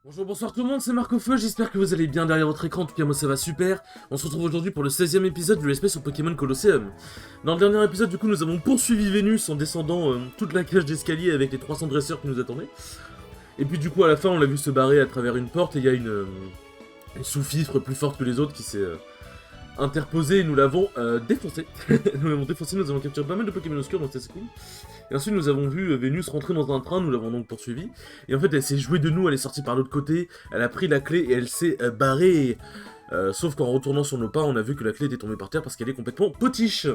Bonjour, bonsoir tout le monde, c'est Marc Feu, j'espère que vous allez bien derrière votre écran, en tout cas moi ça va super. On se retrouve aujourd'hui pour le 16e épisode du Let's Play sur Pokémon Colosseum. Dans le dernier épisode du coup nous avons poursuivi Vénus en descendant toute la cage d'escalier avec les 300 dresseurs qui nous attendaient. Et puis du coup à la fin on l'a vu se barrer à travers une porte et il y a une sous-fifre plus forte que les autres qui s'est interposée et nous l'avons défoncé. Nous l'avons défoncé, nous avons capturé pas mal de Pokémon obscurs donc c'est cool. Et ensuite nous avons vu Vénus rentrer dans un train, nous l'avons donc poursuivi. Et en fait elle s'est jouée de nous, elle est sortie par l'autre côté, elle a pris la clé et elle s'est barrée. Sauf qu'en retournant sur nos pas, on a vu que la clé était tombée par terre parce qu'elle est complètement potiche.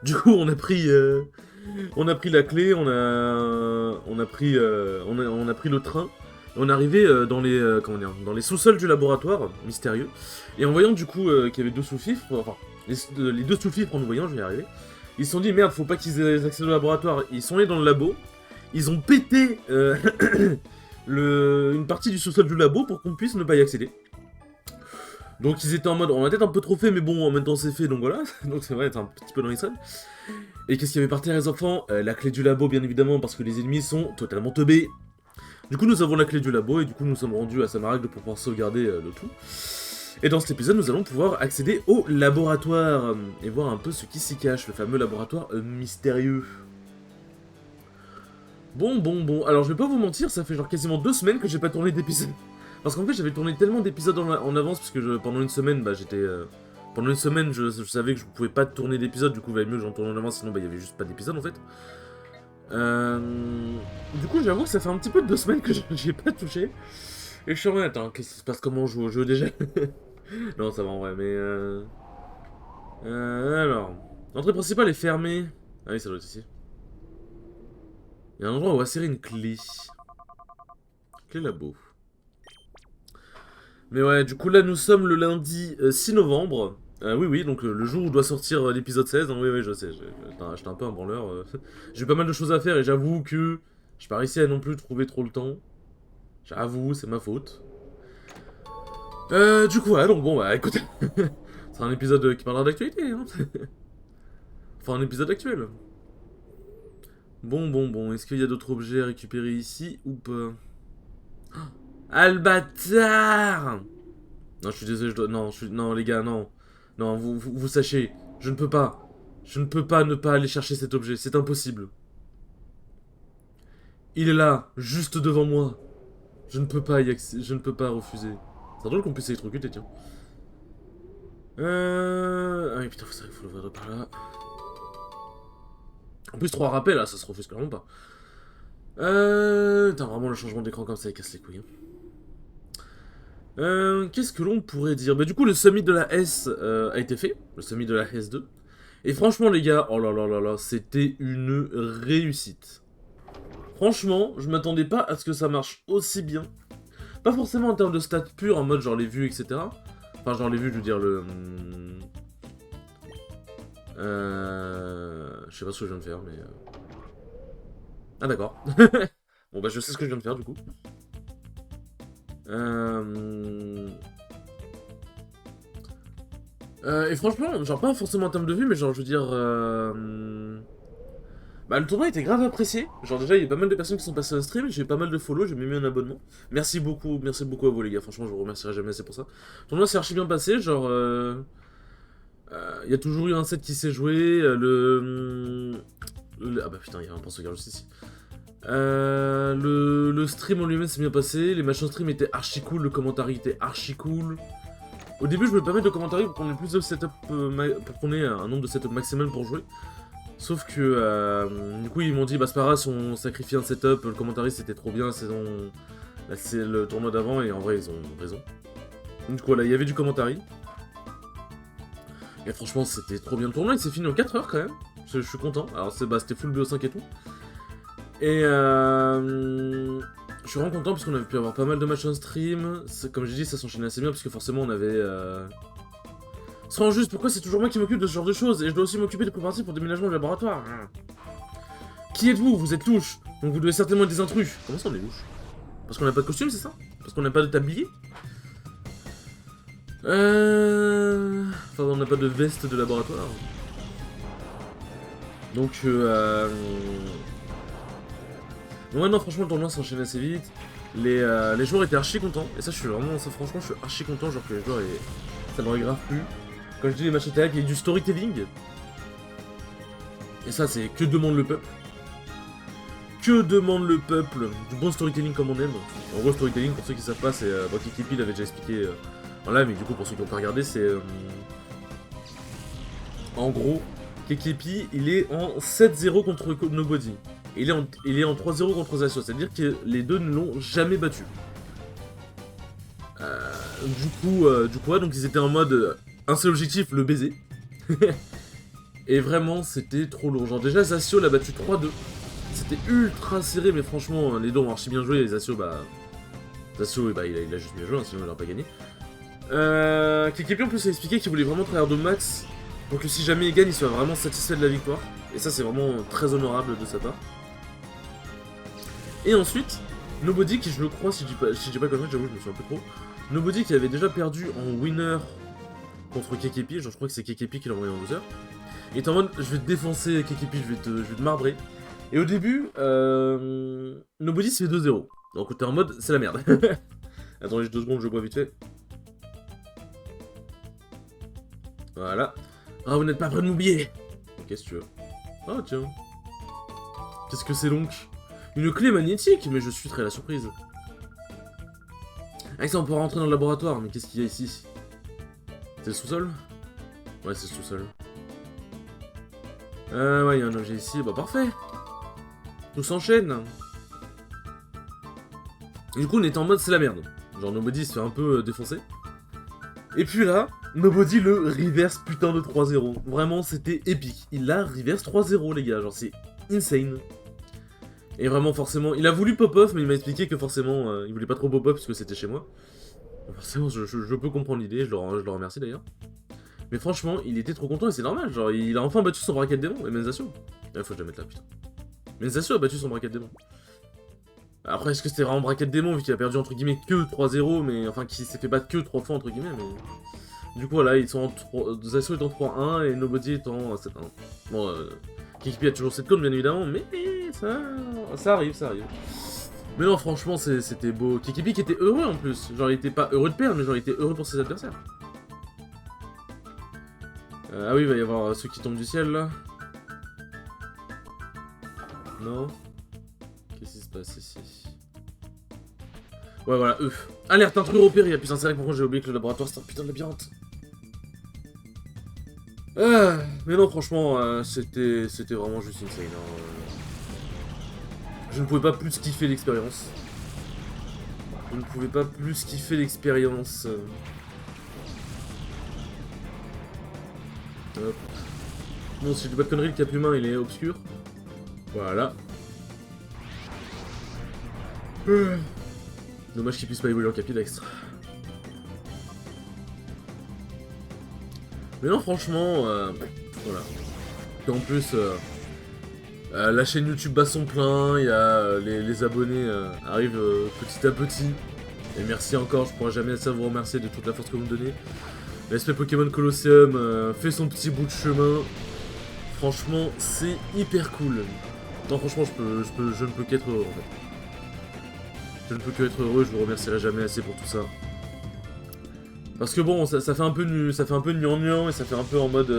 Du coup on a pris la clé, on a pris le train. Et on est arrivé dans les dans les sous-sols du laboratoire mystérieux. Et en voyant du coup qu'il y avait deux sous-fifres, enfin les deux sous-fifres en nous voyant, je vais y arriver. Ils se sont dit merde, faut pas qu'ils aient accès au laboratoire. Ils sont allés dans le labo, ils ont pété une partie du sous-sol du labo pour qu'on puisse ne pas y accéder. Donc ils étaient en mode, on a peut-être un peu trop fait, mais bon, en même temps c'est fait, donc voilà. Donc c'est vrai, être un petit peu dans les salles. Et qu'est-ce qu'il y avait par terre les enfants? La clé du labo bien évidemment, parce que les ennemis sont totalement teubés. Du coup nous avons la clé du labo, et du coup nous sommes rendus à Samaragd pour pouvoir sauvegarder le tout. Et dans cet épisode, nous allons pouvoir accéder au laboratoire et voir un peu ce qui s'y cache, le fameux laboratoire mystérieux. Bon, alors je vais pas vous mentir, ça fait genre quasiment 2 semaines que j'ai pas tourné d'épisode. Parce qu'en fait j'avais tourné tellement d'épisodes en avance, parce que pendant une semaine, bah j'étais... pendant une semaine, je savais que je pouvais pas tourner d'épisode, du coup il valait mieux que j'en tourne en avance, sinon bah il y avait juste pas d'épisode en fait. Du coup j'avoue que ça fait un petit peu de 2 semaines que j'ai pas touché. Et je suis en mode, attends, qu'est-ce qui se passe, comment on joue au jeu déjà? Non, ça va en vrai, mais alors... L'entrée principale est fermée. Ah oui, ça doit être ici. Il y a un endroit où insérer une clé. Clé labo. Mais ouais, du coup là nous sommes le lundi 6 novembre. Oui, donc le jour où doit sortir l'épisode 16. Hein, oui, je sais, j'étais un peu un branleur. J'ai eu pas mal de choses à faire et j'avoue que j'ai pas réussi à non plus trouver trop le temps. J'avoue, c'est ma faute. Du coup, ouais, donc bon, bah écoute, c'est un épisode qui parlera d'actualité, hein. Enfin, un épisode actuel. Bon, est-ce qu'il y a d'autres objets à récupérer ici ou pas? Albatar! Non, je suis désolé, je dois... Non, non, les gars, non. Non, vous sachez, je ne peux pas. Je ne peux pas ne pas aller chercher cet objet, c'est impossible. Il est là, juste devant moi. Je ne peux pas je ne peux pas refuser. C'est drôle qu'on puisse électrocuter, tiens. Ah oui, putain, faut le voir de par là. En plus, 3 rappels, là, ça se refuse clairement pas. Putain, vraiment, le changement d'écran comme ça, il casse les couilles. Qu'est-ce que l'on pourrait dire? Bah du coup le summit de la S a été fait, le summit de la S2. Et franchement les gars, oh là là là là, c'était une réussite. Franchement, je m'attendais pas à ce que ça marche aussi bien. Pas forcément en termes de stats purs, en mode genre les vues, etc. Enfin genre les vues, je veux dire le... Je sais pas ce que je viens de faire, mais... Ah d'accord. Bon bah je sais ce que je viens de faire du coup. Et franchement, genre pas forcément en termes de vue, mais genre je veux dire... Bah le tournoi était grave apprécié. Genre déjà il y a pas mal de personnes qui sont passées au stream, j'ai eu pas mal de follow, j'ai même eu un abonnement. Merci beaucoup à vous les gars, franchement je vous remercierai jamais assez pour ça. Le tournoi s'est archi bien passé, genre... Il y a toujours eu un set qui s'est joué, ah bah putain, il y a un pense-sauvegarde juste ici. Le stream en lui-même s'est bien passé, les machins stream étaient archi cool, le commentaire était archi cool. Au début, je voulais pas mettre de commentaires pour qu'on ait plus de setup, pour qu'on ait un nombre de setup maximal pour jouer. Sauf que, du coup, ils m'ont dit, bah c'est pas grave si on sacrifie un setup, le commentaire c'était trop bien, c'est le tournoi d'avant, et en vrai, ils ont raison. Du coup, là, il y avait du commentaire. Et franchement, c'était trop bien le tournoi, il s'est fini en 4 heures quand même. Je suis content. Alors, c'était full BO5 et tout. Et je suis vraiment content parce qu'on avait pu avoir pas mal de matchs en stream. Comme j'ai dit, ça s'enchaînait assez bien parce que forcément on avait... Sans juste, pourquoi c'est toujours moi qui m'occupe de ce genre de choses? Et je dois aussi m'occuper des préparatifs pour déménagement du laboratoire. Qui êtes-vous? Vous êtes louche. Donc vous devez certainement être des intrus. Comment ça on est louche? Parce qu'on n'a pas de costume, c'est ça? Parce qu'on n'a pas de tablier? Enfin, on n'a pas de veste de laboratoire. Donc, ouais, non, franchement, le tournoi s'enchaîne assez vite. les joueurs étaient archi contents. Et ça, je suis vraiment, ça, franchement, je suis archi content, genre que les joueurs, ça m'aurait grave plu. Quand je dis les matchs attaques, il y a du storytelling. Et ça, c'est que demande le peuple. Que demande le peuple? Du bon storytelling comme on aime. En gros, storytelling, pour ceux qui savent pas, c'est... bon, Kikipi l'avait déjà expliqué en live, mais du coup, pour ceux qui n'ont pas regardé, c'est... en gros, Kikipi, il est en 7-0 contre Nobody. Il est en 3-0 contre Zasio, c'est-à-dire que les deux ne l'ont jamais battu. Du coup, donc ils étaient en mode... un seul objectif, le baiser. Et vraiment, c'était trop lourd. Genre, déjà, Zasio l'a battu 3-2. C'était ultra serré, mais franchement, les deux ont archi bien joué. Et Zasio, Zasio, il a juste bien joué, hein, sinon il n'aurait pas gagné. Kikipi en plus a expliqué qu'il voulait vraiment travailler de max pour que si jamais il gagne, il soit vraiment satisfait de la victoire. Et ça, c'est vraiment très honorable de sa part. Et ensuite, Nobody, qui je le crois, si je dis pas comme ça, j'avoue, je me souviens un peu trop. Nobody qui avait déjà perdu en winner contre Kikipi, genre je crois que c'est Kikipi qui l'a envoyé en loser. Il est en mode, je vais te défoncer Kikipi, je vais te marbrer. Et au début, Nobody se fait 2-0. Donc t'es en mode, c'est la merde. Attendez juste 2 secondes, je bois vite fait. Voilà. Ah, vous n'êtes pas prêt de m'oublier. Qu'est-ce que tu veux? Ah, tiens. Qu'est-ce que c'est donc? Une clé magnétique? Mais je suis très la surprise. Avec ça, on peut rentrer dans le laboratoire. Mais qu'est-ce qu'il y a ici? C'est le sous-sol? Ouais, c'est le sous-sol. Ouais, il y a un objet ici. Bah, parfait. Tout s'enchaîne. Et du coup, on est en mode, c'est la merde. Genre, Nobody se fait un peu défoncer. Et puis là, Nobody le reverse putain de 3-0. Vraiment, c'était épique. Il a reverse 3-0, les gars. Genre, c'est insane. Et vraiment, forcément, il a voulu pop-off, mais il m'a expliqué que forcément, il voulait pas trop pop-off parce que c'était chez moi. Forcément, je peux comprendre l'idée, je le remercie d'ailleurs. Mais franchement, il était trop content et c'est normal. Genre, il a enfin battu son braquet de démon. Et Menzasio. Il faut déjà mettre là, putain. Menzasio a battu son braquet de démon. Après, est-ce que c'était vraiment braquet de démon vu qu'il a perdu entre guillemets que 3-0, mais enfin, qu'il s'est fait battre que 3 fois entre guillemets, mais. Du coup, voilà, ils sont en 3... Zasio est en 3-1 et Nobody est en 7-1. Bon, Kikipi a toujours cette côte, bien évidemment, mais ça arrive. Mais non, franchement, c'était beau. Kikipi qui était heureux en plus. Genre, il était pas heureux de perdre, mais genre, il était heureux pour ses adversaires. Ah oui, il va y avoir ceux qui tombent du ciel, là. Non. Qu'est-ce qui se passe ici? Ouais, voilà, eux. Alerte, intrus repéré. Putain, c'est vrai que pourquoi j'ai oublié que le laboratoire, c'est un putain de labyrinthe. Mais non, franchement, c'était vraiment juste insane. Hein. Je ne pouvais pas plus kiffer l'expérience. Hop. Bon, si je dis pas de conneries, le cap humain, il est obscur. Voilà. Dommage qu'il puisse pas évoluer en capidextre. Mais non, franchement, voilà. Et en plus, la chaîne YouTube bat son plein, il y a les abonnés arrivent petit à petit. Et merci encore, je pourrais jamais assez vous remercier de toute la force que vous me donnez. L'aspect Pokémon Colosseum fait son petit bout de chemin. Franchement, c'est hyper cool. Non, franchement, je ne peux qu'être heureux, en fait. Je ne peux que être heureux, je vous remercierai jamais assez pour tout ça. Parce que bon, ça fait un peu gnangnan et ça fait un peu en mode...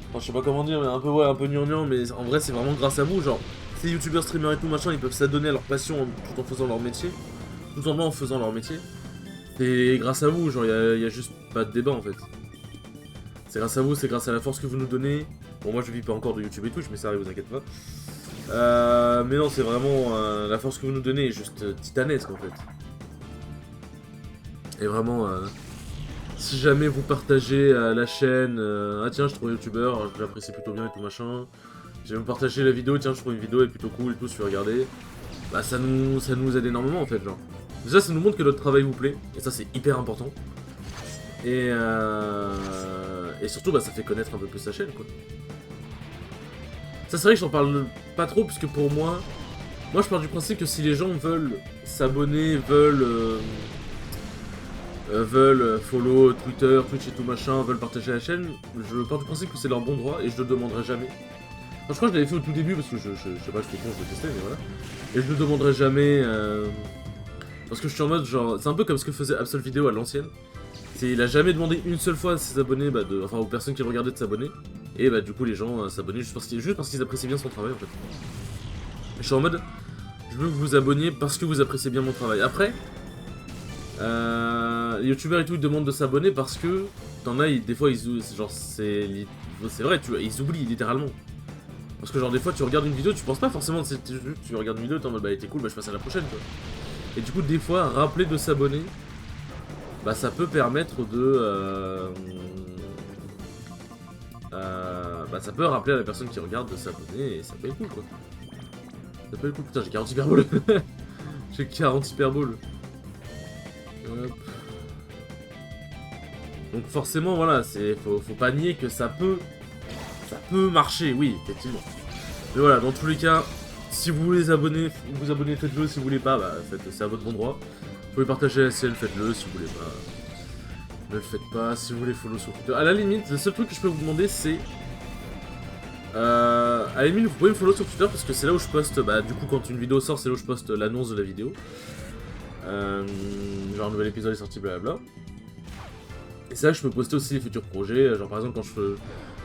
Enfin, je sais pas comment dire, mais un peu gnangnan, mais en vrai, c'est vraiment grâce à vous, genre... Ces youtubeurs, streamers et tout, machin, ils peuvent s'adonner à leur passion tout en faisant leur métier. Tout en faisant leur métier. Et grâce à vous, genre, y a juste pas de débat, en fait. C'est grâce à vous, c'est grâce à la force que vous nous donnez. Bon, moi, je vis pas encore de YouTube et Twitch, mais ça arrive, vous inquiétez pas. Mais non, c'est vraiment... la force que vous nous donnez est juste titanesque, en fait. Et vraiment, si jamais vous partagez la chaîne, ah tiens, je trouve youtubeur, je l'apprécie plutôt bien et tout machin. Si vous partagez la vidéo, tiens, je trouve une vidéo est plutôt cool et tout, si vous regardez. Bah ça nous aide énormément en fait, genre. Déjà, ça nous montre que notre travail vous plaît, et ça c'est hyper important. Et surtout, bah ça fait connaître un peu plus la chaîne, quoi. Ça c'est vrai que j'en parle pas trop, puisque pour moi je pars du principe que si les gens veulent s'abonner, veulent follow Twitter, Twitch et tout machin, veulent partager la chaîne, je pars du principe que c'est leur bon droit et je le demanderai jamais. je crois que je l'avais fait au tout début parce que je sais pas, j'étais con, je le testais, mais voilà. Et je le demanderai jamais. Parce que je suis en mode genre. C'est un peu comme ce que faisait Absol Vidéo à l'ancienne. Il a jamais demandé une seule fois à ses abonnés, enfin aux personnes qui le regardaient de s'abonner. Et du coup les gens s'abonnaient juste parce qu'ils appréciaient bien son travail en fait. Et je suis en mode, je veux que vous vous abonniez parce que vous appréciez bien mon travail. Après, les youtubeurs et tout ils demandent de s'abonner parce que t'en as, des fois genre c'est vrai, tu vois, ils oublient littéralement. Parce que genre des fois tu regardes une vidéo, tu penses pas forcément, tu regardes une vidéo, t'es en mode bah elle était cool, bah je passe à la prochaine quoi. Et du coup des fois rappeler de s'abonner, bah ça peut permettre de bah ça peut rappeler à la personne qui regarde de s'abonner et ça peut être cool quoi. Ça peut être cool, putain j'ai 40 hyperballs. J'ai 40 hyperballs. Hop. Donc forcément voilà, faut pas nier que ça peut marcher, oui, effectivement. Mais voilà, dans tous les cas, si vous voulez vous abonner, faites-le, si vous voulez pas, bah c'est à votre bon droit. Vous pouvez partager la scène, faites-le, si vous voulez pas. Ne le faites pas, si vous voulez follow sur Twitter. À la limite, le seul truc que je peux vous demander c'est... à la limite, vous pouvez me follow sur Twitter parce que c'est là où je poste, du coup quand une vidéo sort, c'est là où je poste l'annonce de la vidéo. Genre un nouvel épisode est sorti, blablabla. Et c'est là que je peux poster aussi les futurs projets, genre par exemple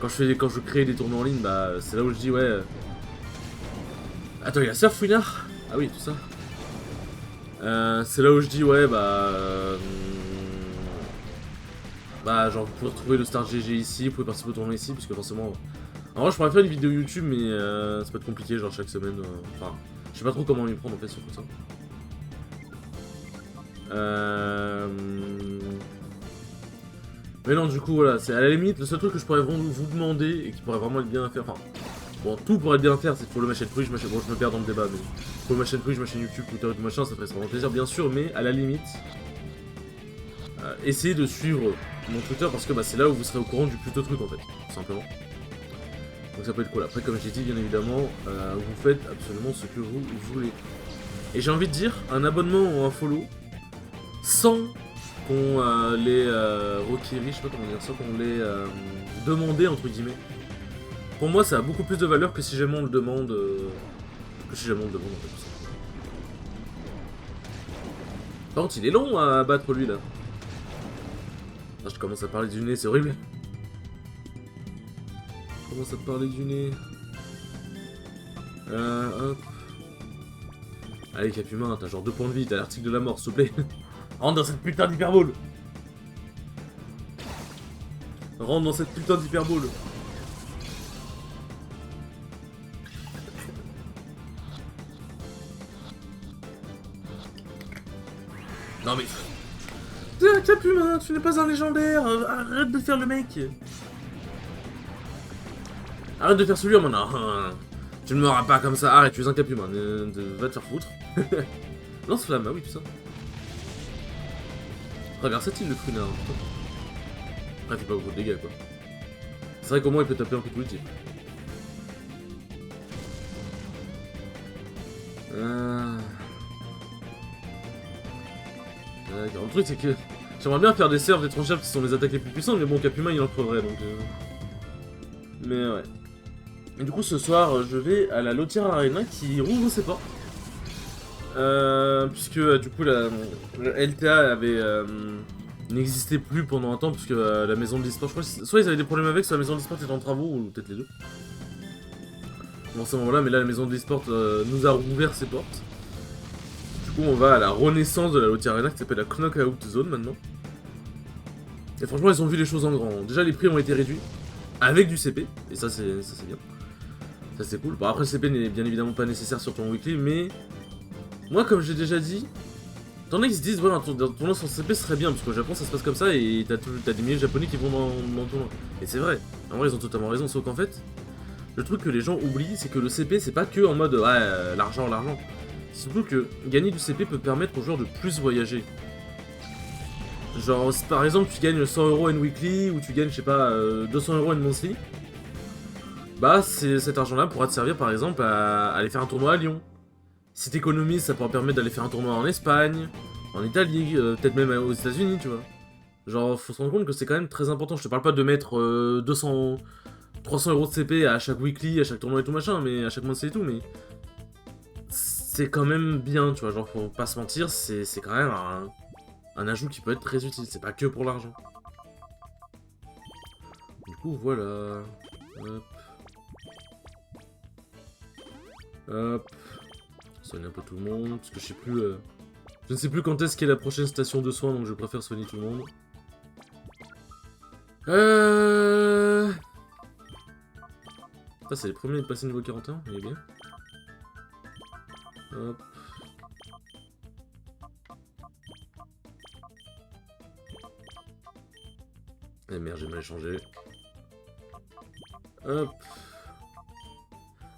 quand je crée des tournois en ligne, c'est là où je dis ouais... Attends, il y a Surf Winner. Ah oui, tout ça. C'est là où je dis ouais genre vous pouvez retrouver le Star GG ici, vous pouvez participer au tournoi ici, parce que forcément... En vrai je pourrais faire une vidéo YouTube mais ça peut être compliqué genre chaque semaine, enfin... Je sais pas trop comment m'y prendre en fait sur tout ça. Mais non du coup voilà, c'est à la limite le seul truc que je pourrais vraiment vous demander et qui pourrait vraiment être bien à faire, enfin... Bon, tout pourrait être bien à faire, c'est follow ma chaîne Twitch, bon je me perds dans le débat, mais follow ma chaîne Twitch, ma chaîne YouTube, Twitter et tout machin, ça ferait vraiment plaisir bien sûr, mais à la limite, essayez de suivre mon Twitter parce que c'est là où vous serez au courant du plus de trucs en fait, tout simplement. Donc ça peut être cool. Après comme j'ai dit bien évidemment, vous faites absolument ce que vous voulez. Et j'ai envie de dire, un abonnement ou un follow, sans qu'on les requérit, je sais pas comment dire, sans qu'on les demandait entre guillemets. Pour moi, ça a beaucoup plus de valeur que si jamais on le demande. En fait, tout ça. Par contre, il est long à battre lui là. Ah, je commence à parler du nez, c'est horrible. Je commence à parler du nez. Hop. Allez, Capumin, t'as genre 2 points de vie, t'as l'article de la mort, s'il te plaît. Rentre dans cette putain d'hyperbole. Rentre dans cette putain d'hyperbole. Non mais... Capumin, tu n'es pas un légendaire, arrête de faire le mec. Arrête de faire celui-là, maintenant. Tu ne m'auras pas comme ça, arrête, tu es un Capumin, va te faire foutre. Lance-flamme, ah oui, tout ça. Versatile le prunard. Après, il fait pas beaucoup de dégâts, quoi. C'est vrai qu'au moins, il peut taper un coup de ulti. Le truc, c'est que j'aimerais bien faire des serves d'étrangères qui sont les attaques les plus puissantes, mais bon, Capumin, il en creverait, donc... Mais ouais. Et du coup, ce soir, je vais à la Lotière Arena qui rouvre ses portes. Puisque du coup la LTA avait n'existait plus pendant un temps puisque la maison de l'e-sport, je crois, soit ils avaient des problèmes avec, soit la maison de l'e-sport était en travaux, ou peut-être les deux. Bon, c'est voilà, mais là la maison de l'e-sport nous a rouvert ses portes. Du coup on va à la renaissance de la Lotière Arena qui s'appelle la Knockout Zone maintenant. Et franchement ils ont vu les choses en grand. Déjà les prix ont été réduits avec du CP, et ça c'est bien. Ça c'est cool. Bon après le CP n'est bien évidemment pas nécessaire sur ton weekly, mais... Moi, comme j'ai déjà dit, t'en as qui se disent, ouais, un tournoi sans CP serait bien, parce qu'au Japon ça se passe comme ça et t'as des milliers de japonais qui vont dans le tournoi. Et c'est vrai, en vrai ils ont totalement raison, sauf qu'en fait, le truc que les gens oublient, c'est que le CP c'est pas que en mode, ouais, l'argent. C'est surtout que gagner du CP peut permettre aux joueurs de plus voyager. Genre, si par exemple tu gagnes 100 € en weekly, ou tu gagnes, je sais pas, 200 € en monthly, cet argent-là pourra te servir par exemple à aller faire un tournoi à Lyon. Si t'économises, ça pourra permettre d'aller faire un tournoi en Espagne, en Italie, peut-être même aux États-Unis, tu vois. Genre, faut se rendre compte que c'est quand même très important. Je te parle pas de mettre 200 300 € de CP à chaque weekly, à chaque tournoi et tout machin, mais à chaque monthly et tout, mais c'est quand même bien, tu vois, genre faut pas se mentir, c'est quand même un ajout qui peut être très utile, c'est pas que pour l'argent. Du coup, voilà. Hop. Hop. Soigner un peu tout le monde, parce que je sais plus... Je ne sais plus quand est-ce qu'est la prochaine station de soins, donc je préfère soigner tout le monde. Ça, c'est les premiers de passer niveau 41, il est bien. Hop. Eh merde, j'ai mal échangé. Hop.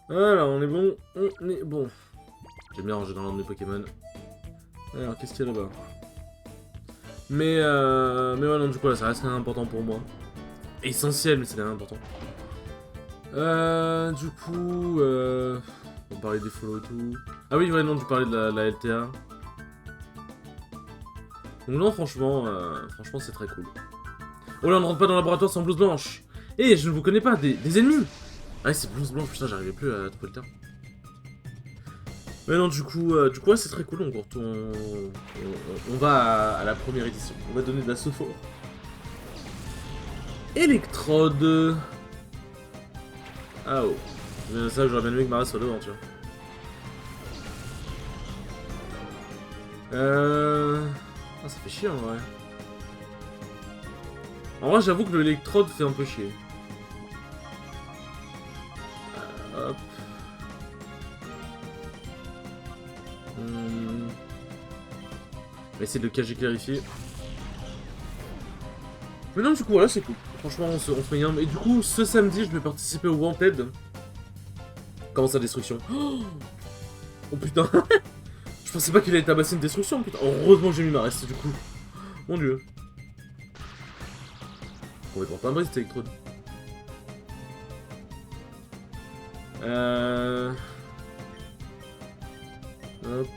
Voilà, on est bon. On est bon. J'ai bien rangé dans l'ordre de mes Pokémon. Alors, qu'est-ce qu'il y a là-bas? Mais ouais, non, du coup, là, ça reste quand même important pour moi. Essentiel, mais c'est quand même important. Du coup, on parlait des follow et tout. Ah oui, ouais, non, tu parlais de la LTA. Donc non, franchement, c'est très cool. Oh là, on ne rentre pas dans le laboratoire sans blouse blanche. Eh, je ne vous connais pas, des ennemis. Ah, c'est blouse blanche, putain, j'arrivais plus à trouver le terme. Mais non, du coup ouais, c'est très cool, on va à la première édition. On va donner de la Sophore. Électrode. Ah oh. Mais ça, j'aurais bien aimé que Mara soit devant, tu vois. Ah, ça fait chier en vrai. En vrai, j'avoue que l'électrode fait un peu chier. Hop. On va essayer de le cacher clarifier. Mais non, du coup, voilà, c'est cool. Franchement, on se met bien. Et du coup, ce samedi, je vais participer au Wanted. Comment ça, destruction? Oh putain. Je pensais pas qu'il allait tabasser une destruction, putain. Heureusement que j'ai mis ma reste, du coup. Mon dieu. On va pas un brise, cet électrode. Hop.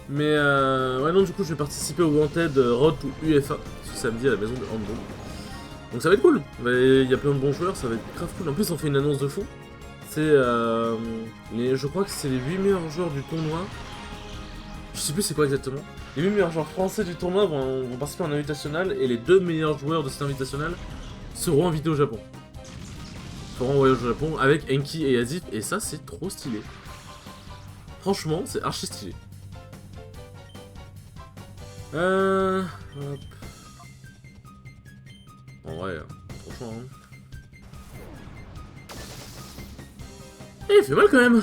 Mais ouais, non, du coup, je vais participer au Wanted Road to UFA ce samedi à la maison de handball. Donc ça va être cool. Il y a plein de bons joueurs, ça va être grave cool. En plus, on fait une annonce de fou. C'est je crois que c'est les 8 meilleurs joueurs du tournoi. Je sais plus c'est quoi exactement. Les 8 meilleurs joueurs français du tournoi vont participer à un invitational et les 2 meilleurs joueurs de cet invitational seront invités au Japon. Feront un voyage au Japon avec Enki et Azif et ça c'est trop stylé. Franchement, c'est archi stylé. Hop. En vrai, franchement. Hein. Et il fait mal quand même.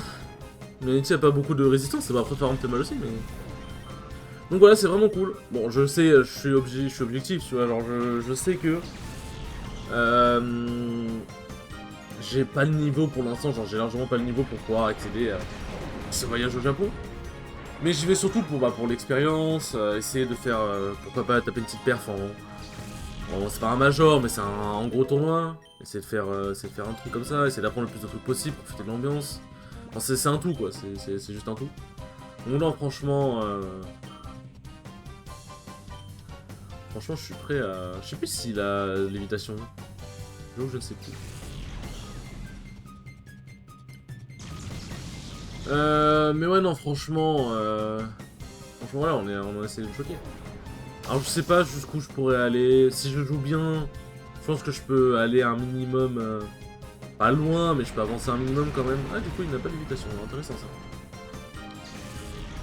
Mais il n'y a pas beaucoup de résistance, ça va après faire un peu mal aussi, mais. Donc voilà, c'est vraiment cool. Bon, je sais, je suis objectif, tu vois, alors je sais que. J'ai pas le niveau pour l'instant, genre j'ai largement pas le niveau pour pouvoir accéder à ce voyage au Japon. Mais j'y vais surtout pour l'expérience, essayer de faire, pourquoi pas taper une petite perf en c'est pas un major, mais c'est un gros tournoi. Essayer de faire un truc comme ça, essayer d'apprendre le plus de trucs possible, profiter de l'ambiance. Enfin, c'est un tout quoi, c'est juste un tout. Donc non, franchement, je suis prêt à... Je sais plus s'il a l'évitation. Je ne sais plus. Mais ouais, non, franchement, voilà, on a essayé de choquer. Alors, je sais pas jusqu'où je pourrais aller. Si je joue bien, je pense que je peux aller un minimum. Pas loin, mais je peux avancer un minimum quand même. Ah, du coup, il n'a pas d'évitation. Intéressant ça.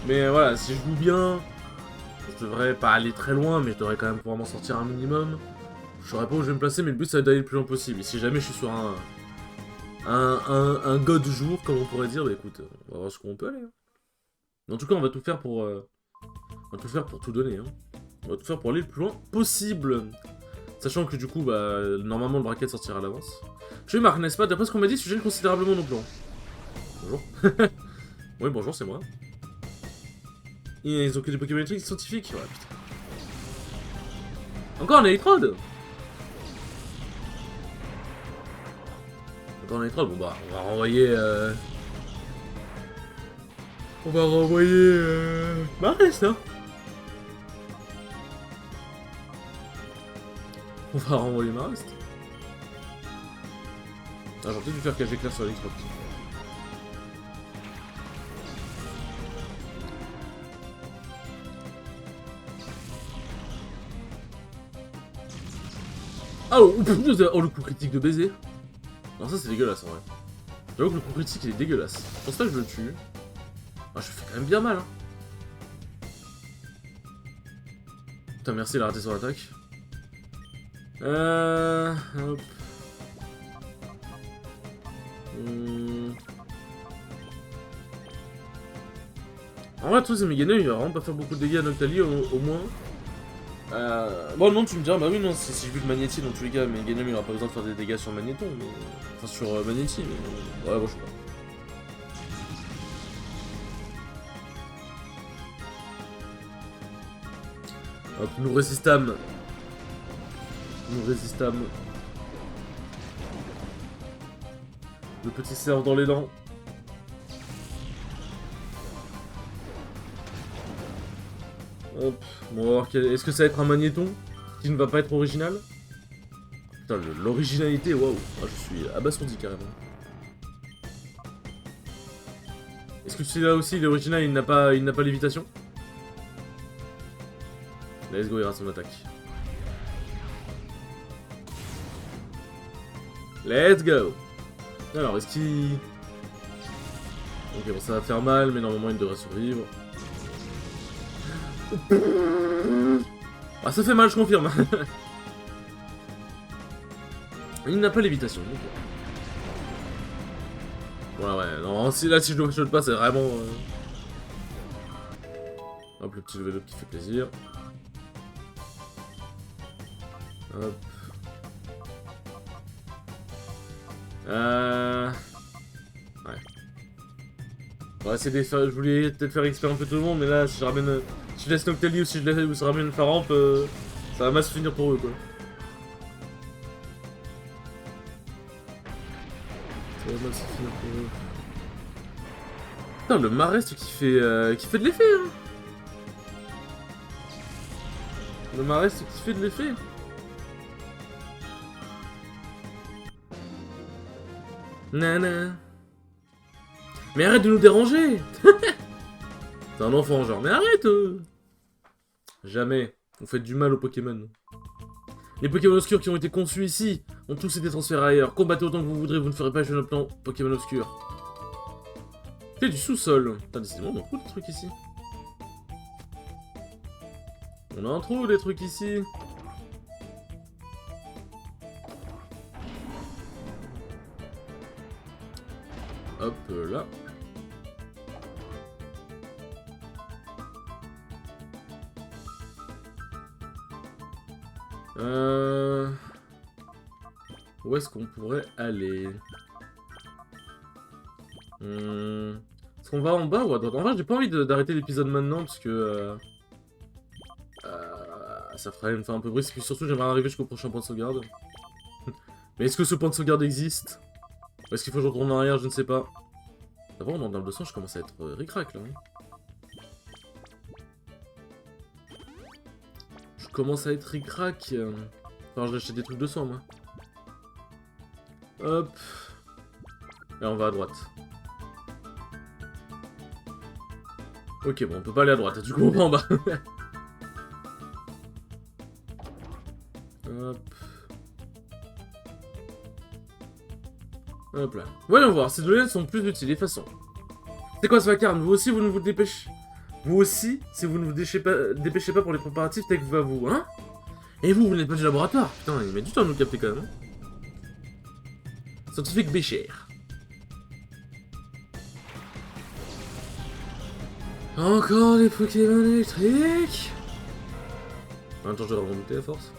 Mais voilà, si je joue bien, je devrais pas aller très loin, mais je devrais quand même pouvoir m'en sortir un minimum. Je saurais pas où je vais me placer, mais le but, ça va d'aller le plus loin possible. Et si jamais je suis sur un god jour, comme on pourrait dire, bah écoute, on va voir ce qu'on peut aller. Hein. En tout cas, on va tout faire pour tout donner. Hein. On va tout faire pour aller le plus loin possible. Sachant que du coup, bah, normalement, le bracket sortira à l'avance. Je marque, n'est-ce pas? D'après ce qu'on m'a dit, je gêne considérablement nos plans. Bonjour. Oui, bonjour, c'est moi. Et ils ont que des Pokémon électriques scientifiques. Ouais, putain. Encore un électrode. Encore un électrode. Bon bah, on va renvoyer... On va renvoyer... Marest, hein. On va renvoyer Marest. Ah, j'aurais peut-être dû faire cage éclair sur l'électrode. Ah oh, oh, le coup critique de baiser. Non, ça c'est dégueulasse en vrai. J'avoue que le coup critique il est dégueulasse. Je pense pas que je le tue. Ah, je fais quand même bien mal. Hein. Putain, merci, il a raté son attaque. Hop. En vrai, tout c'est Meganeum, il va vraiment pas faire beaucoup de dégâts à Noctali au moins. Bon, non, tu me diras, bah oui, non, si je build Magnéti, dans tous les cas, Meganeum il aura pas besoin de faire des dégâts sur Magnéton, mais. Enfin, sur Magnéti, mais. Ouais, bon, je sais pas. Hop, nous résistâmes. Nous résistâmes. Le petit cerf dans les dents. Hop, bon, on va voir est-ce que ça va être un magnéton qui ne va pas être original? Putain, l'originalité, waouh, ah, je suis abasourdi carrément. Est-ce que celui-là aussi, il est original, il n'a pas lévitation? Let's go, il rate son attaque. Let's go. Alors, est-ce qu'il... Ok, bon, ça va faire mal, mais normalement, il devrait survivre. Ah, ça fait mal, je confirme. Il n'a pas lévitation. Okay. Ouais, non, là, si je le shot pas, c'est vraiment... Hop, le petit level up qui fait plaisir. Hop. Ouais. On va essayer de faire... Je voulais peut-être faire expert un peu tout le monde, mais là, si je ramène... Si je laisse Noctali ou si je ramène Faramp, ça va mal se finir pour eux, quoi. Ça va mal se finir pour eux. Putain, le Marest qui fait de l'effet, hein. Le Marest qui fait de l'effet. Nana. Mais arrête de nous déranger. T'es un enfant, genre, mais arrête. Jamais. Vous faites du mal aux Pokémon. Les Pokémon obscurs qui ont été conçus ici ont tous été transférés ailleurs. Combattez autant que vous voudrez, vous ne ferez pas jouer notre plan Pokémon obscur. C'est du sous-sol. Putain, décidément, on en trouve des trucs ici. On en trouve des trucs ici. Hop là. Où est-ce qu'on pourrait aller? Est-ce qu'on va en bas ou à droite? En vrai, j'ai pas envie d'arrêter l'épisode maintenant parce que ça ferait me faire un peu brusque. Et surtout, j'aimerais arriver jusqu'au prochain point de sauvegarde. Mais est-ce que ce point de sauvegarde existe? Ou est-ce qu'il faut que je retourne en arrière? Je ne sais pas. D'abord, dans le 200, je commence à être ric-rac là. Je commence à être ric-rac. Enfin, je vais acheter des trucs de sang, moi. Hop. Et on va à droite. Ok, bon, on peut pas aller à droite. Du coup, on va en bas. Hop. Hop là. Voyons voir, ces données sont plus utiles. De toute façon. C'est quoi ce vacarme? Vous aussi, vous ne vous dépêchez. Vous aussi, si vous ne vous dépêchez pas pour les préparatifs, tech va vous, hein? Et vous n'êtes pas du laboratoire? Putain, il met du temps à nous capter quand même. Scientifique Bécher. Encore des Pokémon électriques. En même temps, je dois leur remonter à force.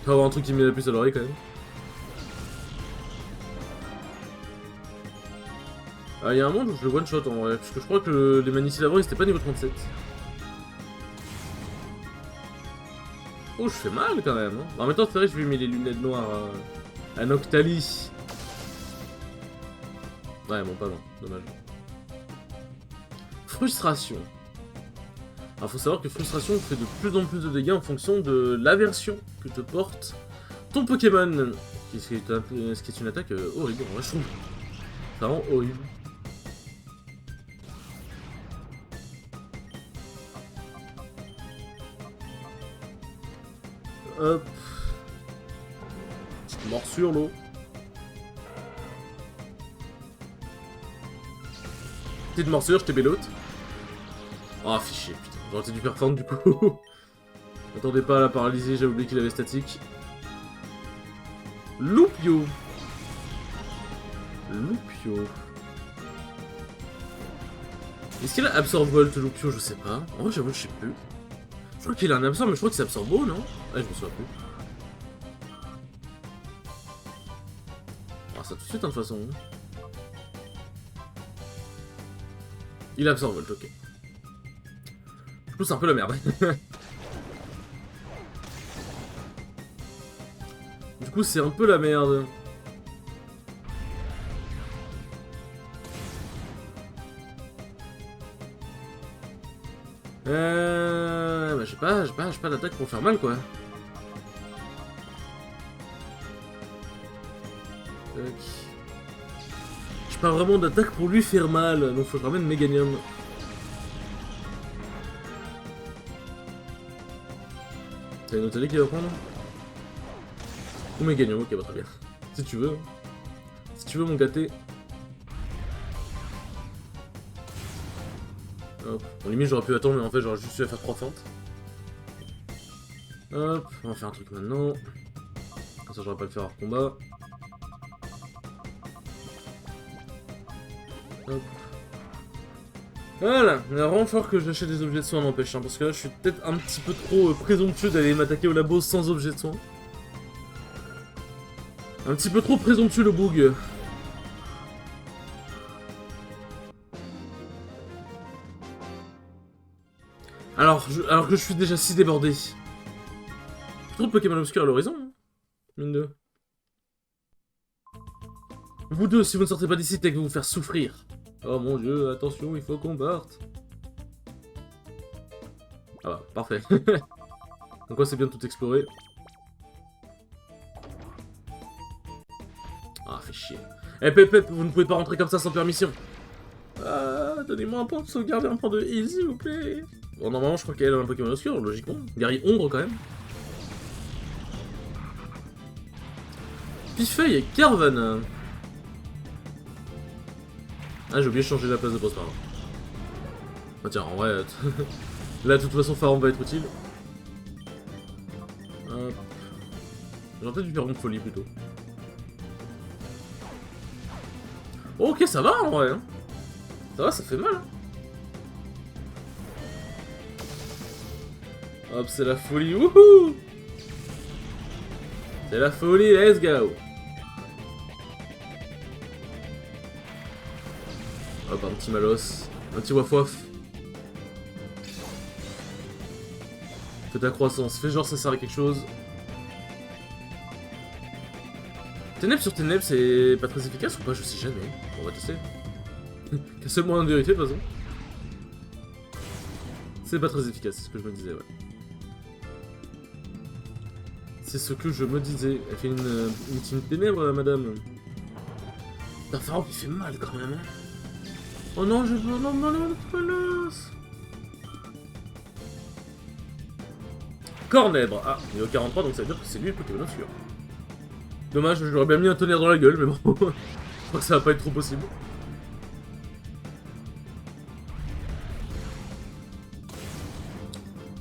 Il va avoir un truc qui met la puce à l'oreille quand même. Ah, il y a un monde où je le one shot en vrai, parce que je crois que les Magnétis d'avant ils étaient pas niveau 37. Oh, je fais mal quand même. Hein. En même temps, c'est vrai que je lui mets les lunettes noires à Noctali. Ouais, bon, pas non, dommage. Frustration. Alors, faut savoir que frustration fait de plus en plus de dégâts en fonction de l'aversion que te porte ton Pokémon. Ce qui est une attaque horrible, moi je trouve. Vraiment horrible. Hop. Petite morsure, l'eau. Petite morsure, je t'ai bélote. Oh, fichier, putain. J'aurais été du perfendre du coup. Attendez pas à la paralysie, j'ai oublié qu'il avait statique. Loupio. Loupio. Est-ce qu'il a Absorb Volt, Loupio? Je sais pas. En vrai, j'avoue, je sais plus. Je crois qu'il a un Absorb, mais je crois que c'est Absorb Beau, non? Ouais, je me souviens plus. Ah, ça tout de suite, hein, de toute façon. Il a Absorb Volt, ok. Du coup, c'est un peu la merde. Du coup, c'est un peu la merde. Bah, j'ai pas d'attaque pour faire mal, quoi. Tac. J'ai pas vraiment d'attaque pour lui faire mal, donc faut que je ramène Meganium. T'as une autre allée qui va prendre? Ou Meganium, ok, bah très bien. Si tu veux. Si tu veux, mon gâté. Hop. Bon, limite, j'aurais pu attendre, mais en fait, j'aurais juste eu à faire 3 feintes. Hop, on va faire un truc maintenant. Comme ça, j'aurais pas le faire hors combat. Hop. Voilà, il va vraiment falloir que j'achète des objets de soin, n'empêche, hein, parce que là, je suis peut-être un petit peu trop présomptueux d'aller m'attaquer au labo sans objet de soin. Un petit peu trop présomptueux, le boug. Alors que je suis déjà si débordé. Trop de Pokémon obscurs à l'horizon, hein. Mine de. Vous deux, si vous ne sortez pas d'ici, t'es que vous faire souffrir. Oh mon dieu, attention, il faut qu'on parte. Ah bah, parfait. Donc ouais, c'est bien de tout explorer. Ah, fait chier. Eh, Pep, vous ne pouvez pas rentrer comme ça sans permission. Ah, donnez-moi un point de sauvegarde et un point de heal, s'il vous plaît. Bon, normalement, je crois qu'elle a un Pokémon obscur, logiquement. Gary Ombre, quand même. Pifeuille et Carvan. Ah, j'ai oublié de changer la place de boss, pardon. Ah tiens, en vrai, là, de toute façon, Faron va être utile. Hop. J'aurais peut-être dû faire une folie, plutôt. Ok, ça va, en vrai. Hein. Ça va, ça fait mal. Hein. Hop, c'est la folie, wouhou! C'est la folie, let's go! Hop, un petit Malos, un petit Waf-Waf. Fais ta croissance, fais genre ça sert à quelque chose. Ténèbres sur ténèbres, c'est pas très efficace ou pas? Je sais jamais. On va tester. Quel seul moyen de vérifier de toute façon. C'est pas très efficace, c'est ce que je me disais, ouais. C'est ce que je me disais. Elle fait une team ténèbres, la madame. Putain, Pharaon, il fait mal quand même. Hein. Oh non, je veux... Non, non, non, non, Cornèbre. Ah, niveau 43, donc ça veut dire que c'est lui le Pokémon obscur. Dommage, j'aurais bien mis un tonnerre dans la gueule, mais bon. Je crois que ça va pas être trop possible.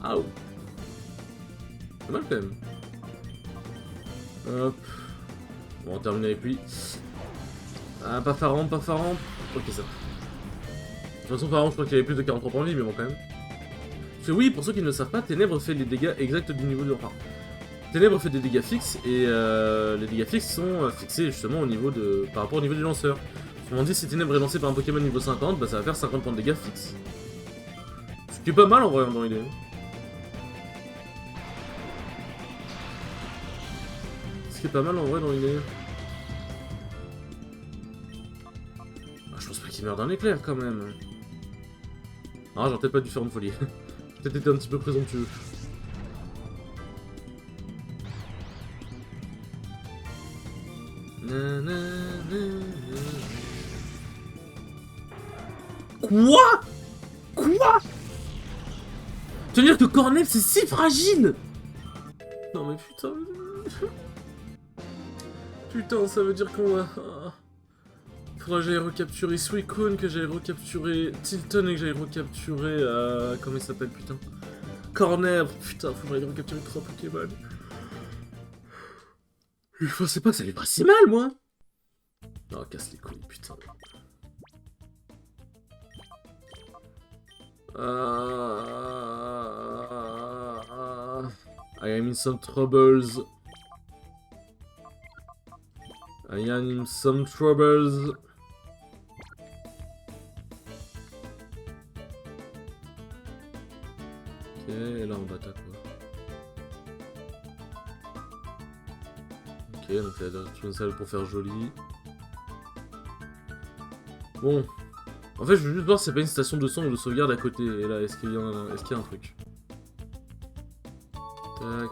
Ah oh. C'est mal quand même. Hop. Bon, on termine avec lui. Ah, pas Pharaon, pas Pharaon. Ok, ça. De toute façon, Pharaon, je crois qu'il avait plus de 43 points de vie, mais bon, quand même. Parce que oui, pour ceux qui ne le savent pas, Ténèbres fait les dégâts exacts du niveau de... Enfin, Ténèbres fait des dégâts fixes, et les dégâts fixes sont fixés justement au niveau de... par rapport au niveau du lanceur. Autrement dit, si Ténèbres est lancé par un Pokémon niveau 50, bah ça va faire 50 points de dégâts fixes. Ce qui est pas mal en vrai, dans l'idée. Ce qui est pas mal en vrai dans l'idée. Ah, je pense pas qu'il meurt d'un éclair quand même. Ah, j'aurais peut-être pas dû faire une folie. J'ai peut-être été un petit peu présomptueux. Quoi? Quoi? Tu veux dire que Cornel c'est si fragile? Non mais putain... Putain, ça veut dire qu'on va... Faudra que j'aille recapturer Suicune, que j'aille recapturer Tilton et que j'aille recapturer... comment il s'appelle, putain? Corner, putain, faudrait recapturer 3 Pokémon. Je pensais pas que ça allait pas si mal, moi. Non, casse les couilles, putain. I am in some troubles. I am in some troubles. Ok, et là on attaque quoi. Ok, donc il y a une salle pour faire joli. Bon. En fait, je veux juste voir si c'est pas une station de son ou de sauvegarde à côté. Et là, est-ce qu'il y a un truc? Tac.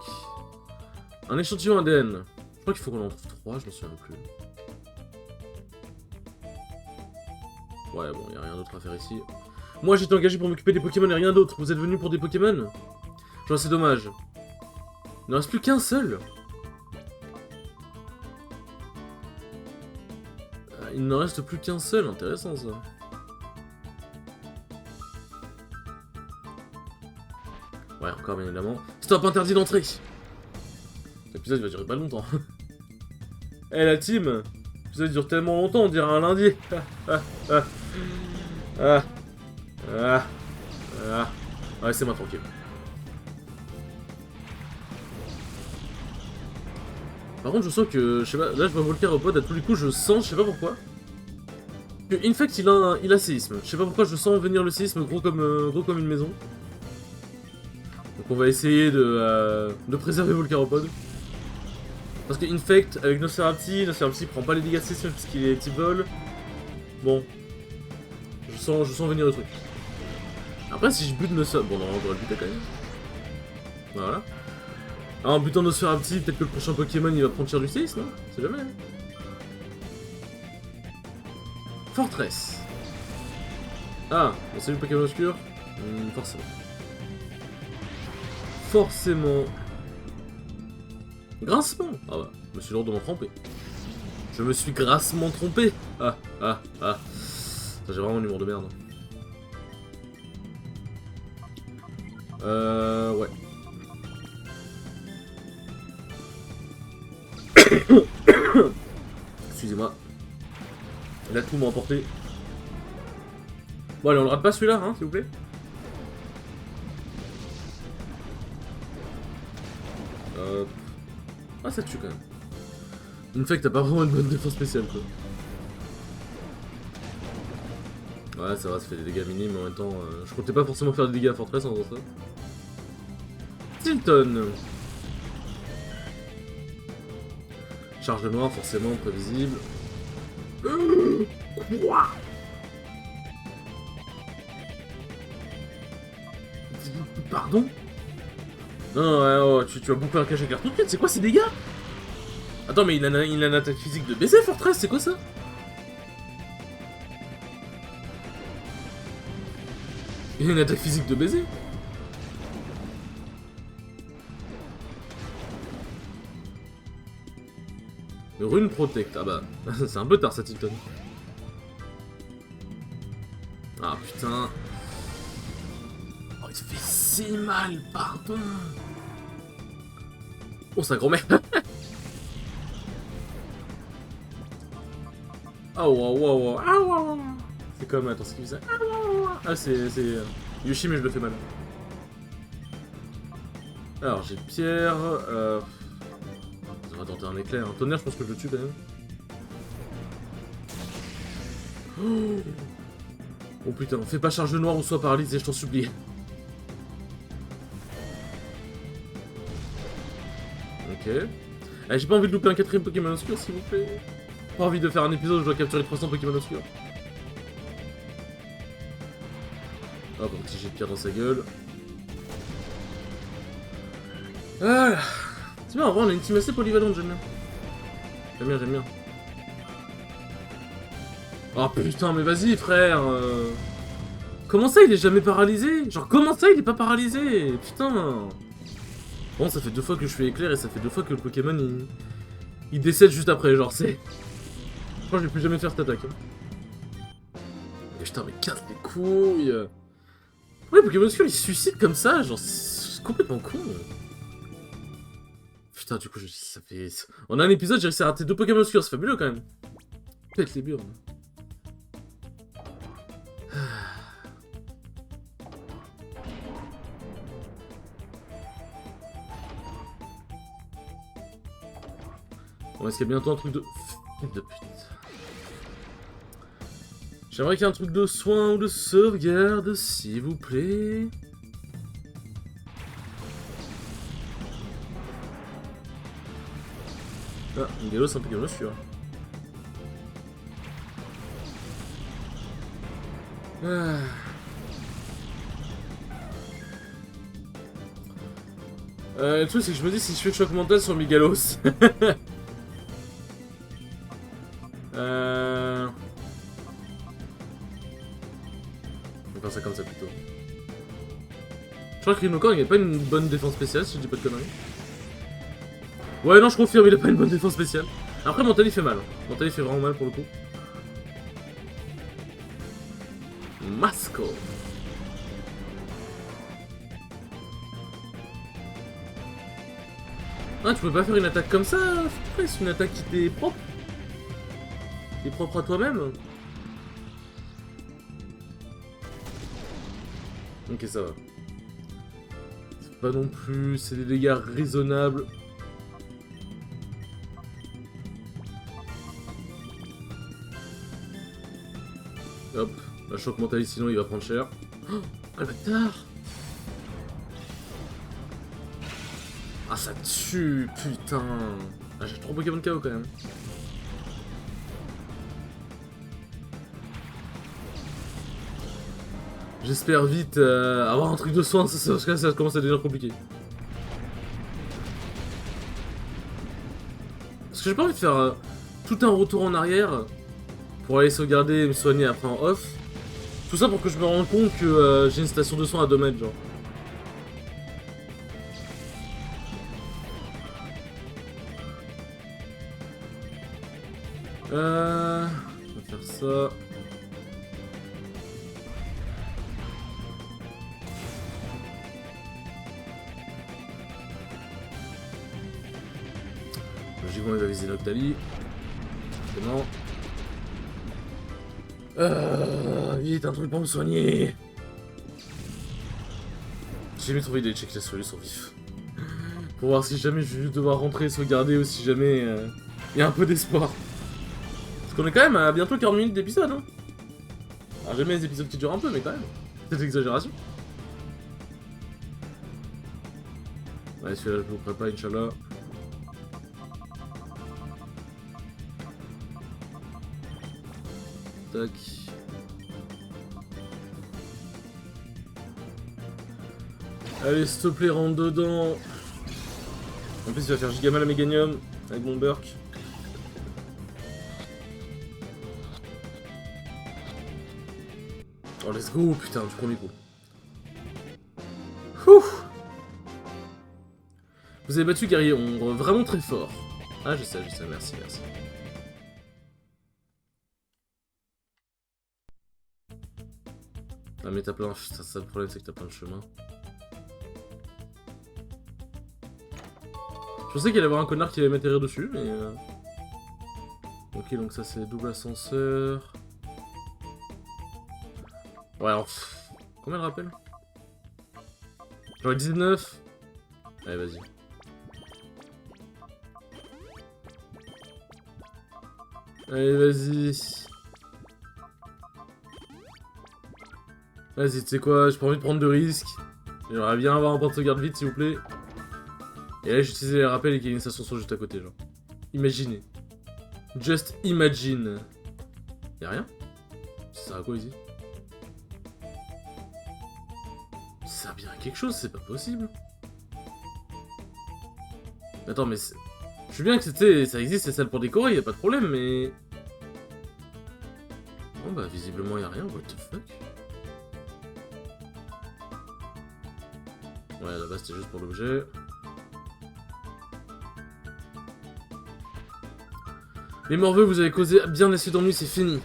Un échantillon ADN. Je crois qu'il faut qu'on en trouve 3, je m'en souviens plus. Ouais, bon, y a rien d'autre à faire ici. Moi, j'étais engagé pour m'occuper des Pokémon et rien d'autre. Vous êtes venus pour des Pokémon? Genre, c'est dommage. Il ne reste plus qu'un seul. Il ne reste plus qu'un seul, intéressant ça. Ouais, encore bien évidemment. Stop, interdit d'entrée. L'épisode va durer pas longtemps. Eh la team, l'épisode dure tellement longtemps, on dirait un lundi. Ouais, c'est moi tranquille. Par contre, je sens que, je sais pas, là je vois Volcaropod, à tous les coups je sens, je sais pas pourquoi. Que Infect il a séisme. Je sais pas pourquoi je sens venir le séisme gros comme une maison. Donc on va essayer de préserver Volcaropod. Parce que Infect avec Nosferapti prend pas les dégâts de séisme puisqu'il est type vol. Bon. Je sens venir le truc. Après si je bute Nosferapti... Bon non, on devrait le buter quand même. Voilà. Alors en butant Nosferapti, peut-être que le prochain Pokémon il va prendre tir du séisme, non? C'est jamais. Fortress. Ah, bon, c'est le Pokémon obscur. Forcément. Forcément. Grincement. Ah bah, je me suis lourdement trompé. Je me suis grassement trompé. Ah. J'ai vraiment un humour de merde. Ouais. Excusez-moi. La toux m'a emporté. Bon allez, on le rate pas celui-là, hein, s'il vous plaît. Ah, ça tue quand même. Une fait que t'as pas vraiment une bonne défense spéciale, quoi. Ouais, ça va, ça fait des dégâts minimes, mais en même temps, je comptais pas forcément faire des dégâts à Fortress en faisant ça. Tilton. Charge de noir, forcément, prévisible. Quoi? Pardon? Non, ouais, oh, tu vas boucler un cache avec carton. C'est quoi ces dégâts? Attends, mais il a une attaque physique de baiser, Fortress, c'est quoi ça? Il a une attaque physique de baiser? Rune Protect, ah bah, c'est un peu tard ça, Tilton. Ah putain. Oh, il se fait si mal, pardon. Oh, c'est un grand mec. Oh, wow. C'est comme, attends, ce qu'il faisait. Ah, c'est Yoshi, mais je le fais mal. Alors, j'ai Pierre. On va tenter un éclair. Un tonnerre, je pense que je le tue quand même. Oh putain, fais pas charge noire ou sois paralysé, je t'en supplie. Ok. Allez, j'ai pas envie de louper un 4ème Pokémon obscur, s'il vous plaît. Pas envie de faire un épisode où je dois capturer 300 Pokémon obscurs. Hop, un petit jet de pierre dans sa gueule. Voilà. C'est bien, en vrai, on a une team assez polyvalente, j'aime bien. J'aime bien. Oh putain, mais vas-y, frère. Comment ça, il est jamais paralysé? Genre, comment ça, il est pas paralysé? Putain. Bon, ça fait 2 fois que je fais éclair et ça fait 2 fois que le Pokémon, il décède juste après, genre, c'est... Je crois que je vais plus jamais faire cette attaque. Hein. Mais putain, mais casse les couilles. Ouais, Pokémon Obscur, il se suicide comme ça, genre, c'est complètement con. Putain, du coup, ça fait... En un épisode, j'ai réussi à rater 2 Pokémon Obscurs, c'est fabuleux, quand même. Pète les burnes. Bon, est-ce qu'il y a bientôt un truc de... Fils de pute. J'aimerais qu'il y ait un truc de soin ou de sauvegarde, s'il vous plaît. Ah, une Galos, c'est un Pokémon sûr. Ah. Le truc, c'est que je me dis si je fais le choc mental sur Migalos. On va faire ça comme ça plutôt. Je crois que Rhinocorn, il a pas une bonne défense spéciale, si je dis pas de conneries. Ouais, non, je confirme, il a pas une bonne défense spéciale. Après, Mental, il fait mal. Mental, il fait vraiment mal pour le coup. Masco. Ah, tu peux pas faire une attaque comme ça, c'est une attaque qui t'est propre. Qui est propre à toi-même. Ok, ça va. C'est pas non plus, c'est des dégâts raisonnables. Hop, la choc mentale, sinon il va prendre cher. Oh, le bâtard! Ah, ça tue, putain! Ah, j'ai 3 Pokémon KO quand même. J'espère vite avoir un truc de soin, parce que là, ça commence à devenir compliqué. Parce que j'ai pas envie de faire tout un retour en arrière pour aller sauvegarder et me soigner après en off. Tout ça pour que je me rende compte que j'ai une station de soins à 2 mètres, genre. On va faire ça. Logiquement, il va viser Noctali. Forcément. Vite, un truc pour me soigner. J'ai jamais trouvé des checklists sur lui sont vifs. Pour voir si jamais je vais devoir rentrer et sauvegarder ou si jamais il y a un peu d'espoir. Parce qu'on est quand même à bientôt 40 minutes d'épisode. Hein. Alors jamais les épisodes qui durent un peu, mais quand même. C'est exagération. Ouais, celui-là je ne le pas, Inch'Allah. Tac. Allez, s'il te plaît, rentre dedans. En plus, il va faire giga mal à Meganium avec mon Burk. Oh, let's go, putain, du premier coup. Ouh. Vous avez battu Guerrier Ombre, vraiment très fort. Ah, je sais, merci, merci. Ah, mais t'as plein... Ça, le problème, c'est que t'as plein de chemins. Je pensais qu'il allait y avoir un connard qui allait m'atterrir dessus, mais... Ok, donc ça, c'est double ascenseur... Ouais, alors... Combien de rappel? J'aurais 19. Allez, vas-y. Allez, vas-y. Vas-y, tu sais quoi, j'ai pas envie de prendre de risques. J'aimerais bien avoir un point de sauvegarde vite, s'il vous plaît. Et là, j'utilisais les rappels et qu'il y a une station juste à côté, genre. Imaginez. Just imagine. Y'a rien? Ça sert à quoi ici? Ça sert bien à quelque chose, c'est pas possible. Attends, mais je veux bien que ça existe, c'est salle pour décorer, y a pas de problème, mais... bah visiblement y'a rien, what the fuck. Ouais, à la base c'était juste pour l'objet. Les morveux, vous avez causé bien assez d'ennuis, c'est fini.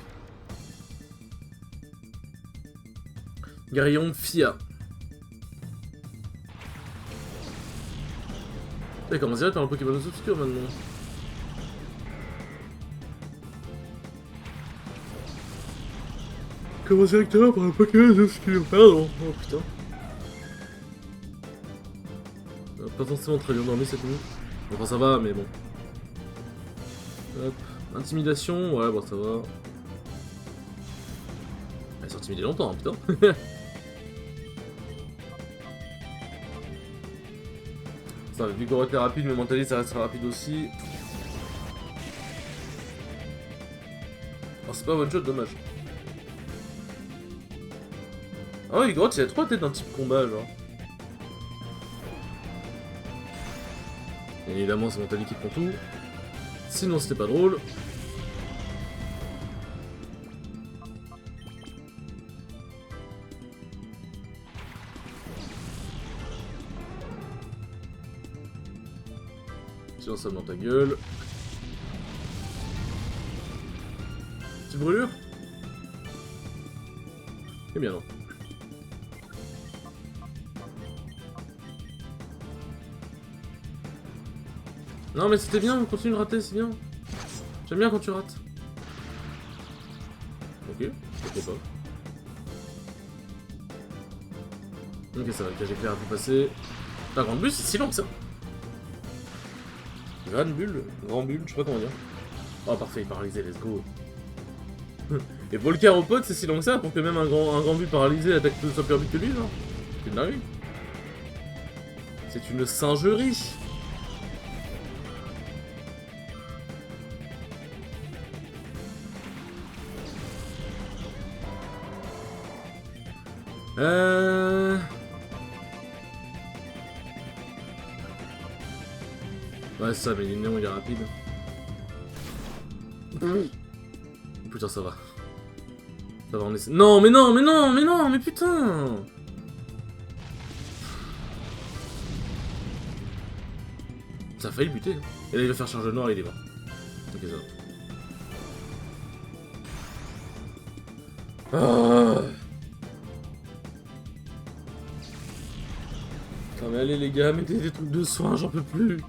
Garillon, Fia. D'accord, on dirait par un Pokémon obscur maintenant. Comment directement par un Pokémon obscur? Pardon, oh putain. Pas forcément très bien dormi cette nuit. Enfin ça va, mais bon. Hop. Intimidation, ouais, bon ça va. Elle s'est intimidée longtemps, hein, putain. Ça, vu qu'on était rapide, mais mentalise ça restera rapide aussi. Oh, c'est pas one shot, dommage. Ah oui, Grotte, il a 3 têtes d'un type combat, genre. Et évidemment, c'est Mentali qui prend tout. Sinon, c'était pas drôle. Sinon, ça dans ta gueule. Petite brûlure? Eh bien non. Non mais c'était bien, on continue de rater, c'est bien. J'aime bien quand tu rates. Ok, pourquoi pas. Ok, ça va, le cage éclair a pu passer. La grande bulle, c'est si long que ça. Grande bulle, je sais pas comment dire. Oh parfait, paralysé, let's go. Et Volcaropode, c'est si long que ça pour que même un grand but paralysé attaque tout soit plus rapide que lui, genre. C'est une dinguerie. C'est une singerie. Ouais, c'est ça, mais il est rapide. Putain, ça va. Ça va, on essaie. Non, mais non, mais non, mais non, mais putain! Ça a failli le buter. Et là, il va faire charge noire et il est mort. Ok, ça va. Ah. Non mais allez les gars, mettez des trucs de soins, j'en peux plus.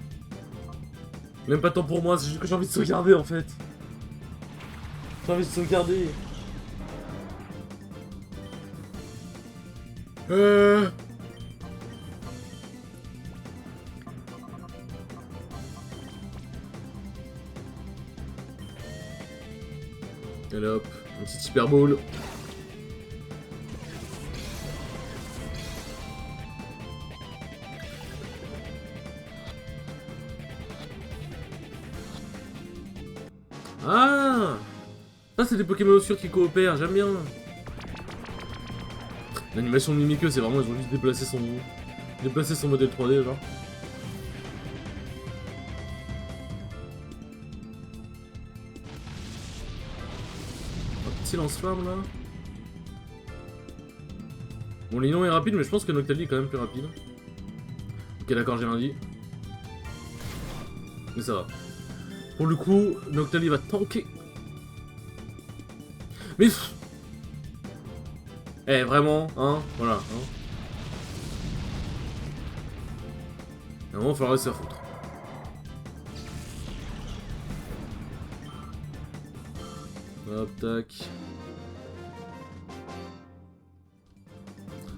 Même pas tant pour moi, c'est juste que j'ai envie de sauvegarder en fait. J'ai envie de sauvegarder. Allez hop, un petit Hyper Ball. Ah! Ça c'est des Pokémon obscurs qui coopèrent, j'aime bien. L'animation de Mimikyu, c'est vraiment, ils ont juste déplacé son modèle 3D, genre. Un petit lance-flamme, là. Bon, Linon est rapide, mais je pense que Noctali est quand même plus rapide. Ok, d'accord, j'ai rien dit. Mais ça va. Pour le coup, Noctali va tanker. Mais... Eh, vraiment, hein, voilà, hein. À un moment, il faudra rester à foutre. Hop, tac.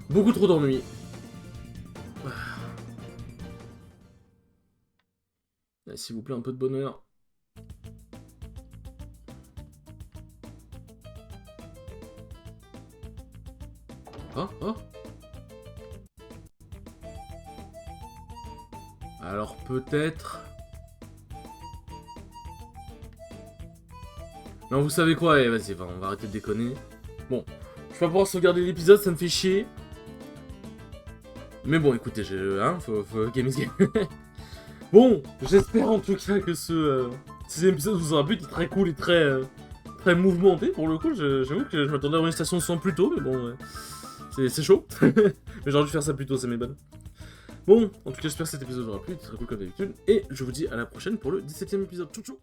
Beaucoup trop d'ennuis. S'il vous plaît, un peu de bonheur. Oh, oh. Alors peut-être... Non, vous savez quoi? Allez, vas-y, on va arrêter de déconner. Bon, je vais pas pouvoir sauvegarder l'épisode, ça me fait chier. Mais bon, écoutez, faut game is game. Bon, j'espère en tout cas que ce 6ème épisode vous aura plu, très cool et très très mouvementé pour le coup. J'avoue que je m'attendais à avoir une station de sang plus tôt, mais bon, c'est chaud. Mais j'aurais dû faire ça plus tôt, c'est mes bonnes. Bon, en tout cas, j'espère que cet épisode vous aura plu, il était très cool comme d'habitude. Et je vous dis à la prochaine pour le 17ème épisode. Tchou tchou.